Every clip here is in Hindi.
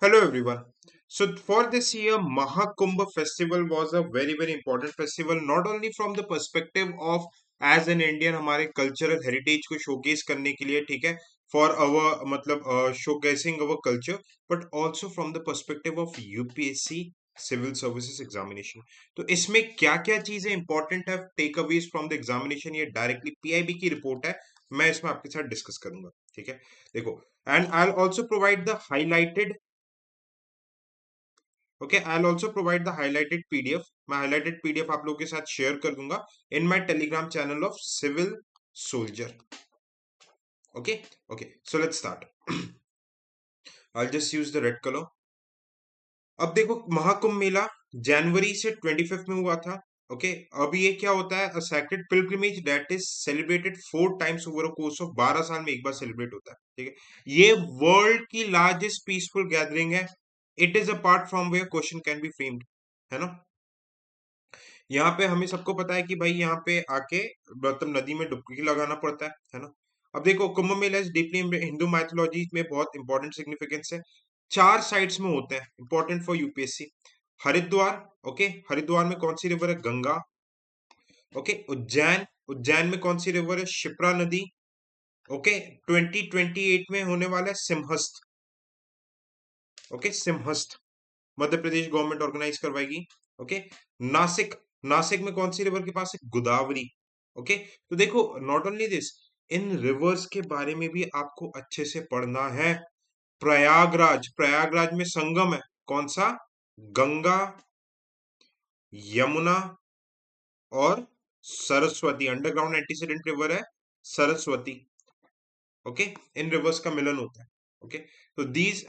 Hello everyone. So for this year, Mahakumbh festival was a very important festival, not only from the perspective of as an Indian हमारे cultural heritage को showcase करने के लिए, ठीक है, for our मतलब showcasing our culture, but also from the perspective of UPSC civil services examination. तो इसमें क्या क्या चीजें इंपॉर्टेंट है, takeaways from the examination, ये डायरेक्टली पीआईबी की रिपोर्ट है, मैं इसमें आपके साथ डिस्कस करूंगा। ठीक है, देखो, and I also provide the highlighted. Okay, I will also provide the highlighted PDF. मैं हाईलाइटेड पीडीएफ आप लोगों के साथ शेयर कर दूंगा in my Telegram channel of civil soldier. Okay, okay, so let's start. I just use the red colour. अब देखो, महाकुंभ मेला जनवरी से 25 में हुआ था। ओके, अब ये क्या होता है, a sacred pilgrimage that is celebrated 4 times over a course of 12 साल में एक बार सेलिब्रेट होता है। ठीक है, ये वर्ल्ड की लार्जेस्ट पीसफुल गैदरिंग है। It is a part from where question can be framed, है ना। यहाँ पे हमें सबको पता है कि भाई यहाँ पे आके मतलब नदी में डुबकी लगाना पड़ता है ना। अब देखो, Kumbh Mela is deeply Hindu mythology में बहुत इंपॉर्टेंट सिग्निफिकेंस है। 4 साइड्स में होते हैं, important for UPSC. Haridwar, okay, Haridwar में कौन सी रिवर है, गंगा। ओके, उज्जैन, उज्जैन में कौन सी रिवर है, शिप्रा नदी। ओके, 2028 में होने वाला है सिम्हस्थ। Okay, सिम्हस्थ Madhya Pradesh government organise करवाएगी। ओके, नासिक, नासिक में कौन सी रिवर के पास है, गोदावरी। ओके, तो देखो, not only this, in reverse के बारे में भी आपको अच्छे से पढ़ना है। प्रयागराज, प्रयागराज में संगम है, कौन सा, गंगा, यमुना और सरस्वती। अंडरग्राउंड एंटीसीडेंट रिवर है सरस्वती। ओके, इन रिवर्स का मिलन होता है। ओके, तो these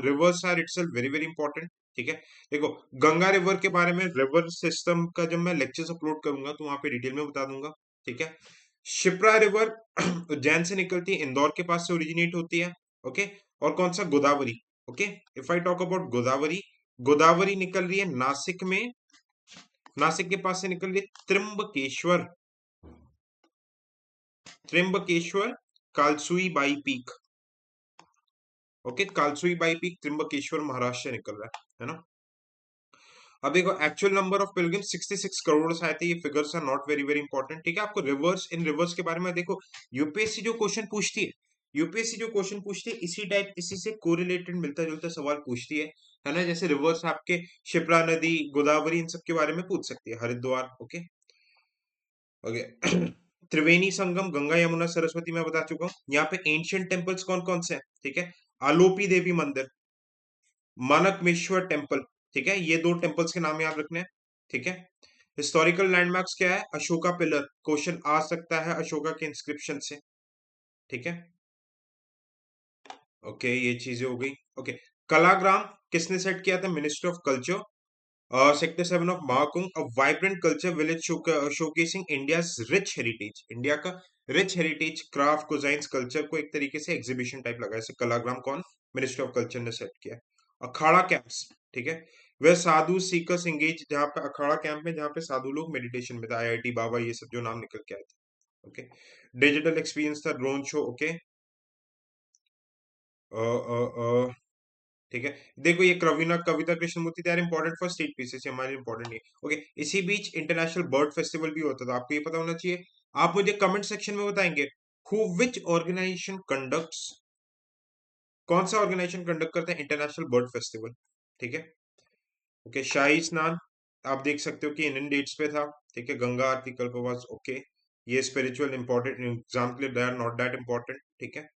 rivers are itself very important. ठीक है, देखो, गंगा रिवर के बारे में, रिवर सिस्टम का जब मैं लेक्चर्स अपलोड करूंगा तो वहां पे डिटेल में बता दूंगा। ठीक है, शिप्रा रिवर उज्जैन से निकलती है, इंदौर के पास से ओरिजिनेट होती है। ओके, और कौन सा, Godavari. Okay, if I talk about Godavari, Godavari निकल रही है नासिक में, नासिक के पास से निकल रही है Trimbakeshwar, Trimbakeshwar, Kalsubai peak. Okay, Kalsubai peak Trimbakeshwar Maharashtra से निकल रहा है ना। अब देखो, actual number of pilgrim 66 crore आए थे। ये figures are not very important. ठीक है, आपको रिवर्स, इन रिवर्स के बारे में देखो, यूपीएससी जो क्वेश्चन पूछती है, यूपीएससी जो क्वेश्चन पूछती है इसी टाइप, इसी से कोरिलेटेड मिलता जुलता सवाल पूछती है ना। जैसे रिवर्स आपके शिप्रा नदी, गोदावरी, इन सब के बारे में पूछ सकती है, हरिद्वार। ओके, ओके, त्रिवेणी संगम, गंगा यमुना सरस्वती मैं बता चुका हूँ। यहाँ पे एंशियंट टेम्पल्स कौन कौन से हैं, ठीक है, आलोपी देवी मंदिर, मानकमेश्वर टेम्पल। ठीक है, ये 2 टेम्पल्स के नाम याद रखने हैं। ठीक है, हिस्टोरिकल लैंडमार्क्स क्या है, अशोका पिलर, क्वेश्चन आ सकता है अशोका के इंस्क्रिप्शन से। ठीक है, ओके, ये चीजें हो गई। ओके, कलाग्राम किसने सेट किया था, ministry of culture. Sector 7 of Mahakumbh, a vibrant culture village showcasing India's rich heritage, India का रिच हेरिटेज, क्राफ्ट, कुजाइंस, कल्चर को एक तरीके से एग्जीबिशन टाइप लगा, ऐसे कलाग्राम कौन, मिनिस्ट्री ऑफ कल्चर ने सेट किया। अखाड़ा कैंप्स, ठीक है, वह साधु सीकर्स एंगेज, जहाँ पे अखाड़ा कैंप में, जहाँ पे साधु लोग मेडिटेशन में था, आईआईटी बाबा, ये सब जो नाम निकल के आए थे। ओके, डिजिटल एक्सपीरियंस था, ड्रोन शो। ओके, ठीक है, देखो, ये कविना Kavita Krishnamurthy, they are important for state PCS, हमारे इंपॉर्टेंट नहीं है। ओके, इसी बीच इंटरनेशनल बर्ड फेस्टिवल भी होता था, आपको ये पता होना चाहिए। आप मुझे कमेंट सेक्शन में बताएंगे, हु विच ऑर्गेनाइजेशन कंडक्ट्स, कौन सा ऑर्गेनाइजेशन कंडक्ट करता है इंटरनेशनल बर्ड फेस्टिवल। ठीक है, ओके, शाही स्नान आप देख सकते हो कि इंडियन डेट्स पे था। ठीक है, गंगा आरती, कल्पवास। ओके, ये स्पिरिचुअल इंपॉर्टेंट एग्जाम के लिए, they are not that important. ठीक है,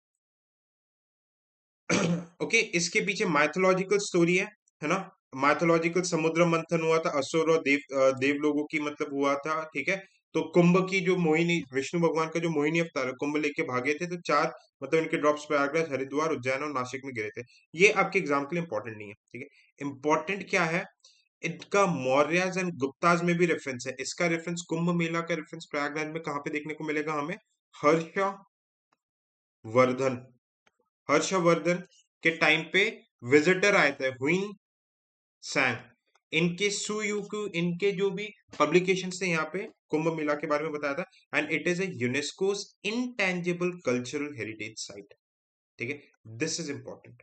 ओके, इसके पीछे माइथोलॉजिकल स्टोरी है ना। माइथोलॉजिकल समुद्र मंथन हुआ था, असुर और देव लोगों की मतलब हुआ था। ठीक है, तो कुंभ की जो मोहिनी, विष्णु भगवान का जो मोहिनी अवतार है, कुंभ लेके भागे थे, तो 4 मतलब इनके ड्रॉप्स प्रयागराज, हरिद्वार, उज्जैन और नासिक में गिरे थे। ये आपके एग्जाम के लिए इंपॉर्टेंट नहीं है। ठीक है, इंपॉर्टेंट क्या है, इनका मौर्यज एंड गुप्ताज में भी रेफरेंस है। इसका रेफरेंस, कुंभ मेला का रेफरेंस प्रयागराज में कहाँ पे देखने को मिलेगा हमें, हर्षवर्धन, हर्षवर्धन के टाइम पे विजिटर आए थे, हुइन सैंग, इनके सुयुकु, इनके जो भी पब्लिकेशंस थे यहाँ पे कुंभ मेला के बारे में बताया था। And it is a UNESCO's intangible cultural heritage site. ठीक है, दिस इज इंपॉर्टेंट।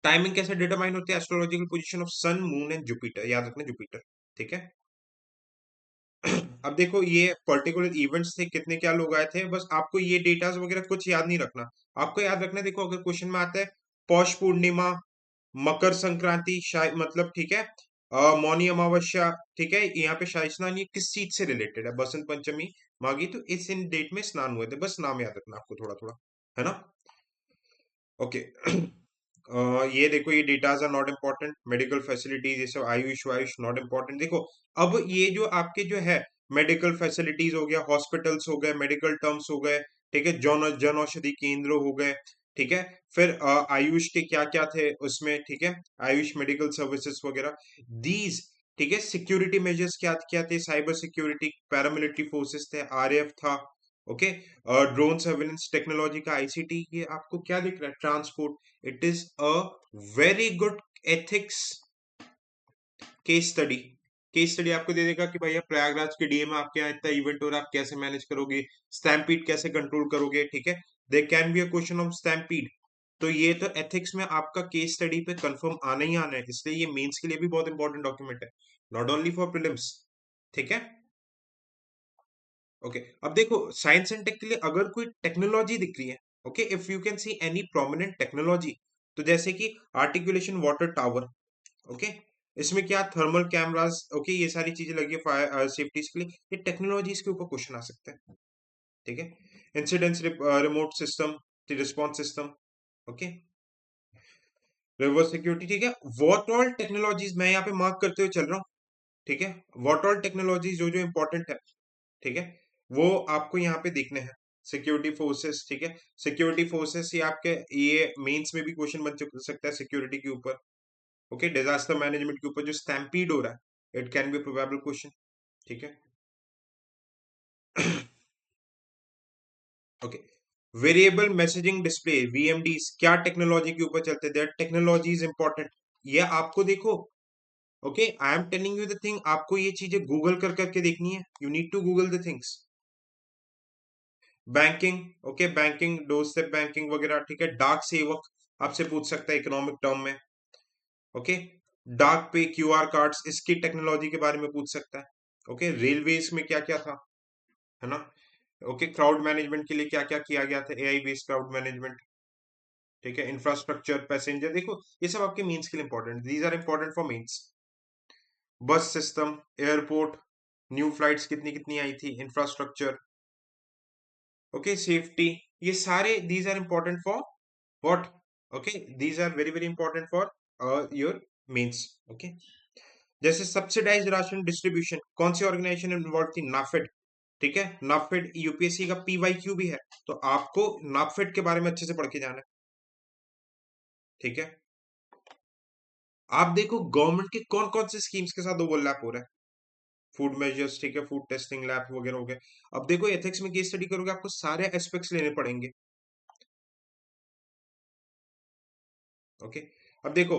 टाइमिंग कैसे डिटरमाइन होती है? Astrological position of sun, moon and Jupiter, याद रखना जुपिटर, ठीक है। अब देखो ये पर्टिकुलर इवेंट्स थे, कितने क्या लोग आए थे, बस आपको ये डेटास वगैरह कुछ याद नहीं रखना। आपको याद रखना है, देखो अगर क्वेश्चन में आता है पौष पूर्णिमा, मकर संक्रांति, शायद मतलब ठीक है, मौनी अमावस्या, ठीक है, यहाँ पे शाही स्नान, ये किस चीज से रिलेटेड है? बसंत पंचमी, माघी, तो इस इन डेट में स्नान हुए थे, बस नाम याद रखना आपको थोड़ा थोड़ा, है ना। ओके। ये देखो ये datas are not important, medical facilities ये सब, आयुष वायुष नॉट इम्पोर्टेंट। देखो अब ये जो आपके जो है मेडिकल फैसिलिटीज हो गया, हॉस्पिटल्स हो गए, मेडिकल टर्म्स हो गए, ठीक है, जन औषधि केंद्र हो गए, ठीक है। फिर आयुष के क्या क्या थे उसमें, ठीक है, आयुष मेडिकल सर्विसेज वगैरह, दीज, ठीक है। सिक्योरिटी मेजर्स क्या क्या थे? साइबर सिक्योरिटी, पैरामिलिट्री फोर्सेस थे, आरएएफ था, ओके। ड्रोन सर्वेलेंस टेक्नोलॉजी का, आईसीटी, ये आपको क्या दिख रहा है? Transport. It is a very good ethics case study. Case study आपको दे देगा कि भैया प्रयागराज के डीएम में आपके यहाँ इतना इवेंट हो रहा है, आप कैसे मैनेज करोगे, स्टैम्पीड कैसे कंट्रोल करोगे, ठीक है। They can be a question of stampede. तो ये तो एथिक्स में आपका केस स्टडी पे कंफर्म आना ही आना है, इसलिए ये मेंस के लिए भी बहुत इंपॉर्टेंट डॉक्यूमेंट है, नॉट ओनली फॉर प्रीलिम्स, ठीक है। ओके, अब देखो साइंस एंड टेक के लिए अगर कोई टेक्नोलॉजी दिख रही है, okay, if you can see any prominent technology, तो जैसे कि आर्टिकुलेशन वाटर टावर, ओके, इसमें क्या थर्मल कैमरास, ओके, ये सारी चीजें लगी है फायर सेफ्टी के लिए, ये टेक्नोलॉजीज के ऊपर क्वेश्चन आ सकते हैं, ठीक है। Incidence remote system, response system, okay, reverse security, ठीक है। व्हाट ऑल टेक्नोलॉजीज मैं यहाँ पे मार्क करते हुए चल रहा हूँ, ठीक है। व्हाट ऑल टेक्नोलॉजीज जो जो इंपॉर्टेंट है, ठीक है, वो आपको यहाँ पे देखने हैं। सिक्योरिटी फोर्सेस, ठीक है, सिक्योरिटी फोर्सेस ये आपके ये मेंस में भी क्वेश्चन बन सकता है सिक्योरिटी के ऊपर, ओके। डिजास्टर मैनेजमेंट के ऊपर जो स्टैम्पीड हो रहा है, it can be probable question, ठीक है। ओके, वेरिएबल मैसेजिंग डिस्प्ले, वीएमडीज, क्या टेक्नोलॉजी के ऊपर चलते हैं? देयर टेक्नोलॉजी इज इंपॉर्टेंट, ये आपको देखो, okay, I am telling you the thing, आपको ये चीजें गूगल कर करके देखनी है, you need to google the things. Banking, okay, banking, doorstep banking वगैरह, ठीक है। डाक सेवक आपसे पूछ सकता है इकोनॉमिक टर्म में, ओके। डाक पे, क्यूआर कार्ड्स, इसकी टेक्नोलॉजी के बारे में पूछ सकता है, ओके। रेलवेज में क्या क्या था, है ना, ओके। क्राउड मैनेजमेंट के लिए क्या क्या किया गया था? एआई बेस्ड क्राउड मैनेजमेंट, ठीक है। इंफ्रास्ट्रक्चर, पैसेंजर, देखो ये सब आपके मीन्स के लिए important, these are important for means. Bus system, airport, new flights कितनी कितनी आई थी, इंफ्रास्ट्रक्चर, ओके, सेफ्टी, ये सारे these are important for what, okay, these are very very important for your mains, okay. जैसे सब्सिडाइज्ड राशन डिस्ट्रीब्यूशन, कौन सी ऑर्गेनाइजेशन इन्वॉल्व थी? नाफेड, ठीक है। नाफेड यूपीएससी का पीवाईक्यू भी है, तो आपको नाफेड के बारे में अच्छे से पढ़ के जाना है, ठीक है। आप देखो गवर्नमेंट के कौन कौन से स्कीम्स के साथ ओवरलैप हो रहा है, फूड मेजर्स, ठीक है, फूड टेस्टिंग लैब वगैरह हो गए। अब देखो एथिक्स में केस स्टडी करोगे, आपको सारे एस्पेक्ट्स लेने पड़ेंगे, ओके। अब देखो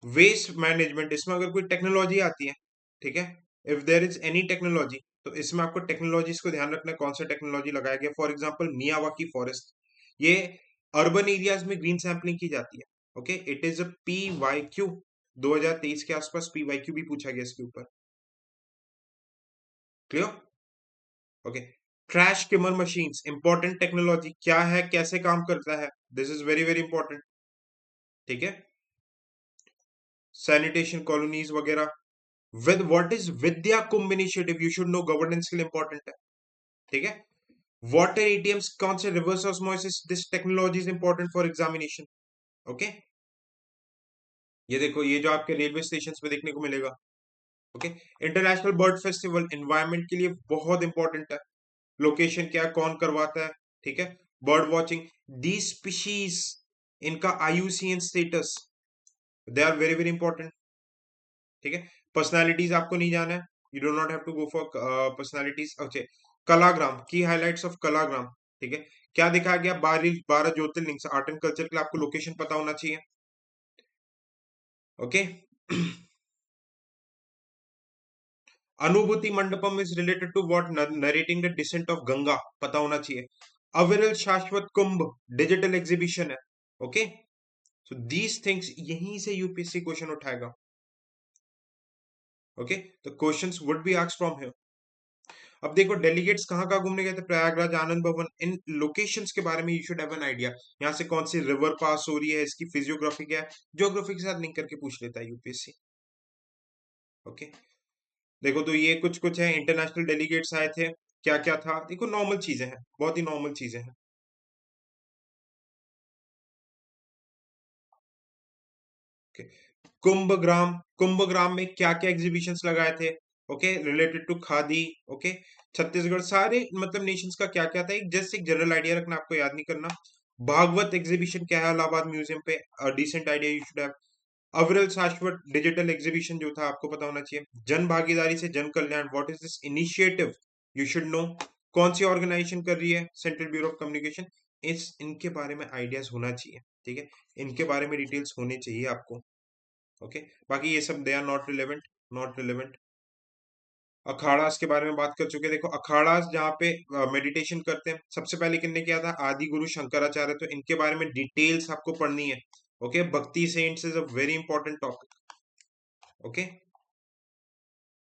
वेस्ट मैनेजमेंट, इसमें अगर कोई टेक्नोलॉजी आती है, ठीक है, if there is any technology, तो इसमें आपको टेक्नोलॉजीज को ध्यान रखना है, कौन सा टेक्नोलॉजी लगाया गया। फॉर एग्जांपल मियावाकी फॉरेस्ट, ये अर्बन एरियाज में ग्रीन सैम्पलिंग की जाती है, okay. It is a PYQ, 2023 के आसपास पीवाईक्यू भी पूछा गया इसके ऊपर, clear, okay. Trash skimmer machines, important technology, क्या है, कैसे काम करता है, this is very very important, ठीक है। सैनिटेशन कॉलोनीज वगैरह, with what is Vidya Kumbh initiative, you should know, governance के लिए इंपॉर्टेंट है, ठीक है। वाटर एटीएम्स, कौन से, reverse osmosis, this technology is important for examination, okay. ये देखो ये जो आपके रेलवे स्टेशन पे देखने को मिलेगा, okay. International bird festival, environment के लिए बहुत इंपॉर्टेंट है, लोकेशन क्या है, कौन करवाता है, ठीक है। बर्ड वॉचिंग, दी स्पीशीज, इनका IUCN status, they are very very important, ठीक है। पर्सनालिटीज आपको नहीं जाना है, you do not have to go for personalities, okay. Kalagram की हाइलाइट्स ऑफ कलाग्राम, ठीक है, क्या दिखाया गया? 12 ज्योतिर्लिंग से, आर्ट एंड कल्चर के लिए आपको लोकेशन पता होना चाहिए, okay. Anubhuti Mandapam is related to what? Narrating the descent of Ganga, पता होना चाहिए। अविरल शाश्वत कुंभ डिजिटल एग्जीबिशन है, ओके। सो दीज थिंग्स यहीं से यूपीएससी क्वेश्चन उठाएगा. Okay, the questions would be asked from here. अब देखो डेलीगेट्स कहाँ कहाँ घूमने गए थे, प्रयागराज, आनंद भवन. इन लोकेशंस के बारे में you should have an idea. यहाँ से कौन सी रिवर पास हो रही है, इसकी फिजियोग्राफी क्या है, ज्योग्राफी के साथ लिंक करके पूछ लेता है यूपीएससी. ओके, देखो तो ये कुछ कुछ है, इंटरनेशनल डेलीगेट्स आए थे, क्या क्या था, देखो नॉर्मल चीजें हैं, बहुत ही नॉर्मल चीजें हैं. ओके, कुंभग्राम में क्या क्या एग्जीबिशंस लगाए थे, okay, related to khadi. Okay, Chhattisgarh, सारे मतलब नेशंस का क्या क्या था, एक जस्ट एक जनरल आइडिया रखना, आपको याद नहीं करना. भागवत एग्जीबिशन क्या है इलाहाबाद म्यूजियम पे, decent idea you should have. Aviral Shashwat digital exhibition जो था आपको पता होना चाहिए. जन भागीदारी से जन कल्याण, what is this initiative, you should know. कौन सी ऑर्गेनाइजेशन कर रही है, सेंट्रल ब्यूरो ऑफ कम्युनिकेशन. इस इनके बारे में आइडियाज होना चाहिए, ठीक है, इनके बारे में डिटेल्स होने चाहिए आपको. ओके, बाकी ये सब they are not relevant, not relevant. Akharas के बारे में बात कर चुके हैं. देखो अखाड़ास जहाँ पे मेडिटेशन करते हैं, सबसे पहले किसने किया था, आदि गुरु शंकराचार्य. तो इनके बारे में डिटेल्स आपको पढ़नी है. Okay, bhakti saints is a very important topic. Okay,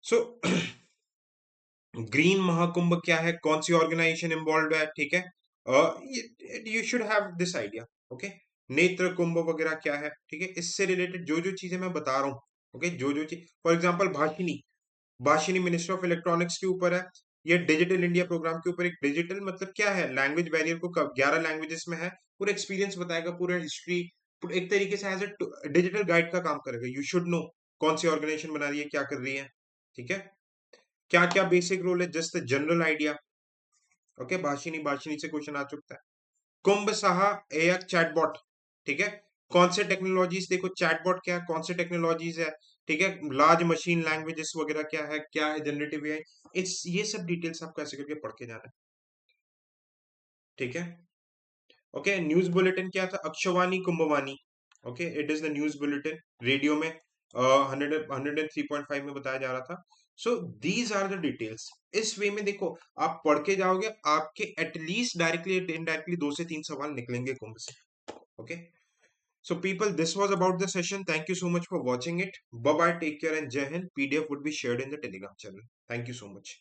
so green Mahakumbh क्या है, कौन सी ऑर्गेनाइजेशन इन्वॉल्व है, ठीक है, you should have this idea. Okay, Netra Kumbh वगैरह क्या है, ठीक है, इससे रिलेटेड जो जो चीजें मैं बता रहा हूँ. ओके, जो जो चीज, for example Bhashini, Bhashini minister of electronics के ऊपर है. ये डिजिटल इंडिया प्रोग्राम के ऊपर, एक डिजिटल मतलब क्या है, लैंग्वेज बैरियर को 11 लैंग्वेजेस में है, पूरा एक्सपीरियंस बताएगा, पूरा हिस्ट्री, एक तरीके से एज ए डिजिटल गाइड का काम करेगा. यू शुड नो कौन सी ऑर्गेनाइजेशन बना रही है, क्या कर रही है, ठीक है, क्या क्या बेसिक रोल है, just general idea. Okay, Bhashini, Bhashini से क्वेश्चन आ चुका है. कुंभ साहा एक चैटबॉट, ठीक है, कौन से टेक्नोलॉजीज, देखो चैटबॉट क्या है, कौन से टेक्नोलॉजीज है, ठीक है, लार्ज मशीन लैंग्वेजेस वगैरह क्या है जनरेटिव एआई. इट्स ये सब डिटेल्स आपको ऐसे करके पढ़ के जाना है, ठीक है. ओके, न्यूज बुलेटिन क्या था, Akashvani Kumbhvani. Okay, it is the news bulletin, radio में 103.5 में बताया जा रहा था. So these are the details. इस वे में देखो, आप पढ़ के जाओगे, आपके एटलीस्ट डायरेक्टली इनडायरेक्टली 2 से 3 सवाल निकलेंगे कुंभ से. Okay, so people, this was about the session. Thank you so much for watching it. Bye bye, take care and Jai Hind. PDF would be shared in the Telegram channel. Thank you so much.